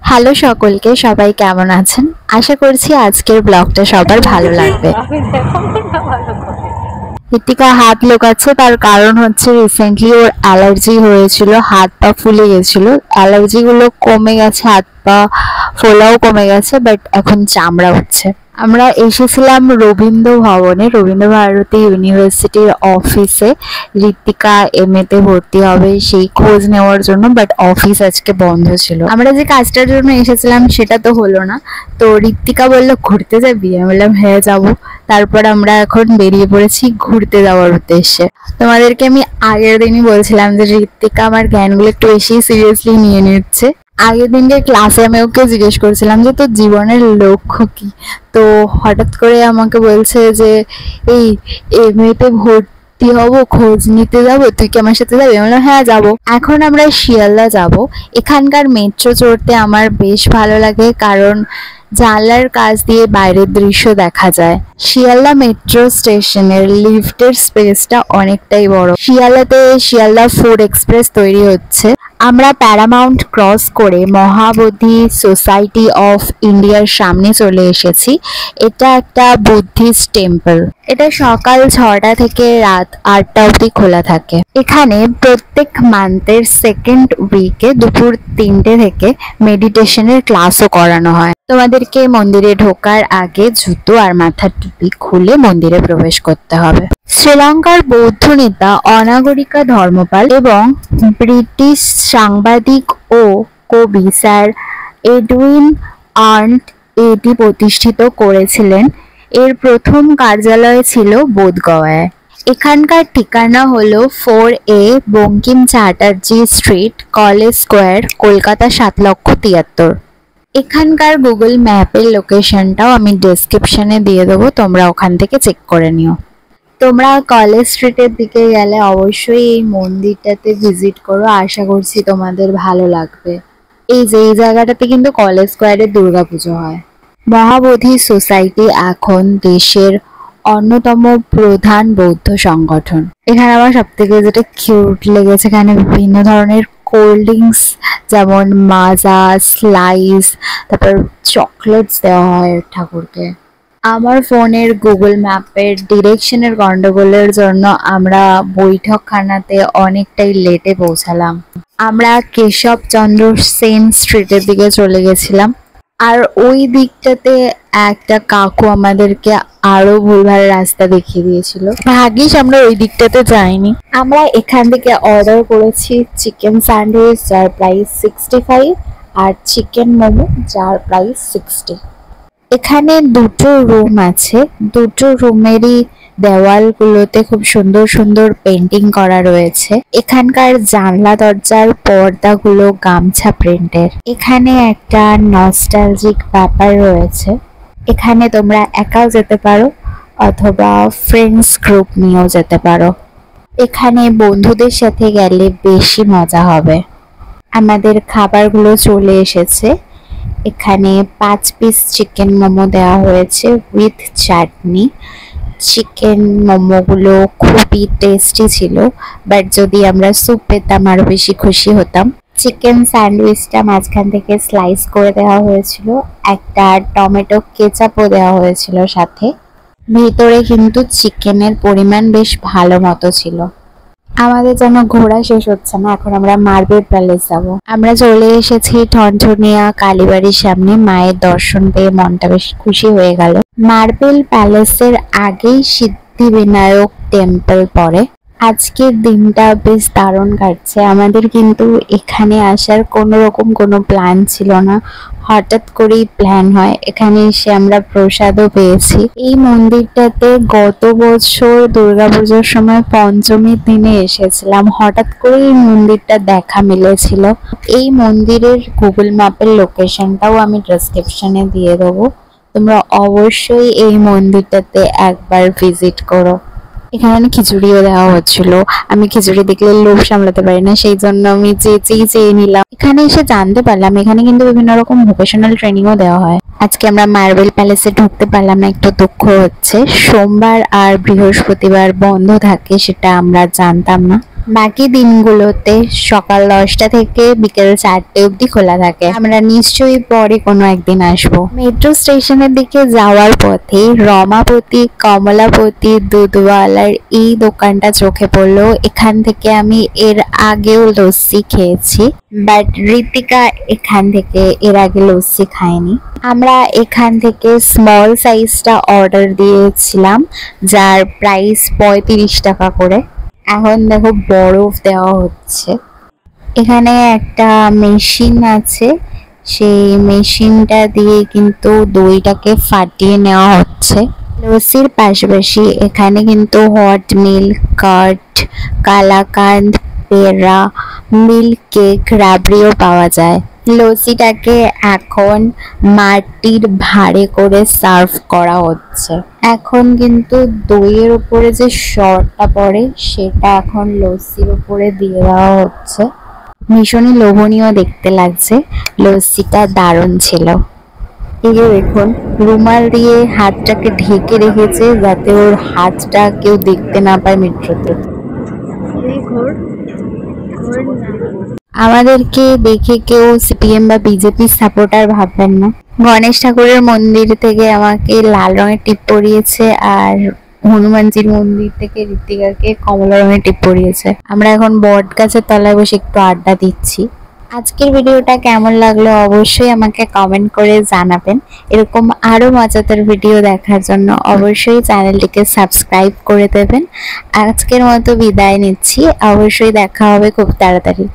Hello সকলকে, সবাই কেমন আছেন? আশা করছি আজকের ব্লগটা সবার ভালো লাগবে। ঋতিকা হাত লোকাচ্ছে, তার কারণ হচ্ছে রিসেন্টলি ওর অ্যালার্জি হয়েছিল, হাত পা ফুলে গেছিল। অ্যালার্জি গুলো কমে গেছে, হাত পা ফোলাও কমে গেছে, বাট এখন চামড়া হচ্ছে। আমরা এসেছিলাম রবীন্দ্র ভবনে, রবীন্দ্র ভারতী ইউনিভার্সিটির অফিসে। ঋতিকা এমএ তে ভর্তি হবে সেই খোঁজ নেওয়ার জন্য, বাট অফিস আজকে বন্ধ ছিল। আমরা যে কাজটার জন্য এসেছিলাম সেটা তো হলো না। তো ঋতিকা বললো ঘুরতে যাবি, আমি বললাম হ্যাঁ যাবো। তারপর আমরা এখন বেরিয়ে পড়েছি ঘুরতে যাওয়ার উদ্দেশ্যে। তোমাদেরকে আমি আগের দিনই বলছিলাম যে ঋতিকা আমার জ্ঞানগুলো একটু বেশি সিরিয়াসলি নিয়ে নিচ্ছে। আগের দিনকে ক্লাসে আমি ওকে জিজ্ঞেস করছিলাম যে তোর জীবনের লক্ষ্য কি, তো হঠাৎ করে আমাকে বলছে যে এই এমএতে ভর্তি হব, খোঁজ নিতে যাব, তুই কি আমার সাথে যাবি? আমি বললাম হ্যাঁ যাবো। এখন আমরা শিয়ালদা যাব। এখানকার মেট্রো চড়তে আমার বেশ ভালো লাগে, কারণ জানলার কাছ দিয়ে বাইরের দৃশ্য দেখা যায়। শিয়ালদা মেট্রো স্টেশনের লিফটের স্পেসটা অনেকটাই বড়। শিয়ালদাতে শিয়ালদা ফুড এক্সপ্রেস তৈরি হচ্ছে। আমরা প্যারামাউন্ট ক্রস করে মহাবোধি সোসাইটি অফ ইন্ডিয়ার সামনে চলে এসেছি। এটা একটা বুদ্ধিস্ট টেম্পল। এটা সকাল 6টা থেকে রাত 8টা অবধি খোলা থাকে। এখানে প্রত্যেক মান্থের সেকেন্ড উইকে দুপুর 3টে থেকে মেডিটেশনের ক্লাসও করানো হয়। তোমাদেরকে মন্দিরে ঢোকার আগে জুতো আর মাথার টুপি খুলে মন্দিরে প্রবেশ করতে হবে। শ্রীলঙ্কার বৌদ্ধ নেতা অনাগরিকা ধর্মপাল এবং ব্রিটিশ সাংবাদিক ও কবি স্যার এডউইন আর্নট এটি প্রতিষ্ঠিত করেছিলেন। এর প্রথম কার্যালয় ছিল বোধগয়ায়। এখানকার ঠিকানা হলো 4A Bankim Chatterjee street, college square, Kolkata 7,73,000। এখানকার গুগল ম্যাপের লোকেশনটাও আমি ডেসক্রিপশনে দিয়ে দেবো, তোমরা ওখান থেকে চেক করে নিও। তোমরা কলেজ স্ট্রিটের দিকে গেলে অবশ্যই এই মন্দিরটাতে ভিজিট করো, আশা করছি তোমাদের ভালো লাগবে। এই জায়গাটাতে কিন্তু কলেজ স্কোয়ারে দুর্গাপুজো হয়। মহাবোধি সোসাইটি এখন দেশের অন্যতম প্রধান বৌদ্ধ সংগঠন। এখানে আমার সব থেকে যেটা কিউট লেগেছে, এখানে বিভিন্ন ধরনের কোল্ড ড্রিঙ্কস যেমন মাজা, স্লাইস, তারপর চকলেটস দেওয়া হয় ঠাকুরকে। আমার ফোনের গুগল ম্যাপের ডিরেকশনের গন্ডগোলের জন্য আমরা বৈঠকখানাতে অনেকটাই লেটে পৌঁছালাম। আমরা কেশবচন্দ্র সেন স্ট্রিটের দিকে চলে গেছিলাম, আর ওই দিকটাতে একটা কাকু আমাদেরকে আরো ভুলভাল রাস্তা দেখিয়ে দিয়েছিল। ভাগ্যিস আমরা ওই দিকটাতে যাইনি। আমরা এখান থেকে অর্ডার করেছি চিকেন স্যান্ডউইচ, যার প্রাইস 65, আর চিকেন মোমো, যার প্রাইস 60। এখানে দুটো রুম আছে, দুটো রুমেরই দেওয়ালগুলোতে খুব সুন্দর সুন্দর পেন্টিং করা রয়েছে। এখানকার জানলা দরজার পর্দাগুলো গামছা প্রিন্টের। এখানে একটা নস্টালজিক ব্যাপার রয়েছে। এখানে তোমরা একাও যেতে পারো অথবা ফ্রেন্ডস গ্রুপ নিয়েও যেতে পারো। এখানে বন্ধুদের সাথে গেলে বেশি মজা হবে। আমাদের খাবারগুলো চলে এসেছে। এখানে 5 পিস চিকেন মোমো দেওয়া হয়েছে উইথ চাটনি। চিকেন মোমোগুলো খুবই টেস্টি ছিল, বাট যদি আমরা স্যুপ পেতাম আরো বেশি খুশি হতাম। চিকেন স্যান্ডউইচটা মাঝখান থেকে স্লাইস করে দেওয়া হয়েছিল, একটা টমেটো কেচাপও দেওয়া হয়েছিল সাথে। ভিতরে কিন্তু চিকেনের পরিমাণ বেশ ভালো মতো ছিল। আমাদের যেন ঘোরা শেষ হচ্ছে না, এখন আমরা মার্বেল প্যালেস যাব। আমরা চলে এসেছি ঠনঠনিয়া কালীবাড়ির সামনে। মায়ের দর্শন পেয়ে মনটা বেশ খুশি হয়ে গেল। মার্বেল প্যালেসের আগেই সিদ্ধিবিনায়ক টেম্পল পড়ে। আজকের দিনটা বেশ দারুণ কাটছে আমাদের, কিন্তু এখানে আসার কোনো প্ল্যান ছিল না, হঠাৎ করেই প্ল্যান হয়। এখানে এসে আমরা প্রসাদও পেয়েছি। এই মন্দিরটাতে গত বছর দুর্গাপুজোর সময় পঞ্চমীর দিনে এসেছিলাম, হঠাৎ করে এই মন্দিরটা দেখা মিলেছিল। এই মন্দিরের গুগল ম্যাপের লোকেশনটাও আমি ডেসক্রিপশনে দিয়ে দেবো, তোমরা অবশ্যই এই মন্দিরটাতে একবার ভিজিট করো। এখানে খিচুড়িও দেওয়া হচ্ছিল, আমি খিচুড়ি দেখলে লোভ সামলাতে পারি না, সেই জন্য আমি চেয়ে নিলাম। এখানে এসে জানতে পারলাম এখানে কিন্তু বিভিন্ন রকম ভোকেশনাল ট্রেনিংও দেওয়া হয়। আজকে আমরা মার্বেল প্যালেসে ঢুকতে পারলাম না, একটু দুঃখ হচ্ছে। সোমবার আর বৃহস্পতিবার বন্ধ থাকে, সেটা আমরা জানতাম না। বাকি দিনগুলোতে সকাল 10টা থেকে বিকেল 4টে অবধি খোলা থাকে। আমরা নিশ্চয়ই পরে কোনো একদিন আসবো। মেট্রো স্টেশনের দিকে যাওয়ার পথে রমাপতি, কমলাপতি দুধওয়ালার এই দোকানটা চোখে পড়লো। এখান থেকে আমি এর আগেও লস্যি খেয়েছি, বাট ঋতিকা এখান থেকে এর আগে লস্যি খায়নি। আমরা এখান থেকে স্মল সাইজটা অর্ডার দিয়েছিলাম, যার প্রাইস 35 টাকা করে। এখন দেখো বরফ দেওয়া হচ্ছে। এখানে একটা মেশিন আছে, সেই মেশিনটা দিয়ে কিন্তু দইটাকে ফাটিয়ে নেওয়া হচ্ছে। লস্যির পাশাপাশি এখানে কিন্তু hot milk, curd, kalakand, peda, milk cake, রাবড়িও পাওয়া যায়। লস্যিটাকে এখন মাটির ভাঁড়ে করে সার্ভ করা হচ্ছে। এখন কিন্তু দইয়ের উপরে যে সরটা পড়ে সেটা এখন লস্যির উপরে দিয়ে দেওয়া হচ্ছে। ভীষণই লোভনীয় দেখতে লাগছে। লস্যিটা দারুণ ছিল। এই যে দেখুন, রুমাল দিয়ে হাতটাকে ঢেকে রেখেছে যাতে ওর হাতটা কেউ দেখতে না পায় মেট্রোতে। আমাদেরকে দেখে কেউ সিপিএম বা বিজেপির সাপোর্টার ভাববেন না। গণেশ ঠাকুরের মন্দির থেকে আমাকে লাল রঙের টিপ পরিয়েছে, আর হনুমানজির মন্দির থেকে ঋতিকাকে কমলা রঙের টিপ পরিয়েছে। আমরা এখন বট গাছের তলায় বসে একটু আড্ডা দিচ্ছি। আজকের ভিডিওটা কেমন লাগলো অবশ্যই আমাকে কমেন্ট করে জানাবেন। এরকম আরো মজাদার ভিডিও দেখার জন্য অবশ্যই চ্যানেলটিকে সাবস্ক্রাইব করে দেবেন। আজকের মতো বিদায় নিচ্ছি, অবশ্যই দেখা হবে খুব তাড়াতাড়ি।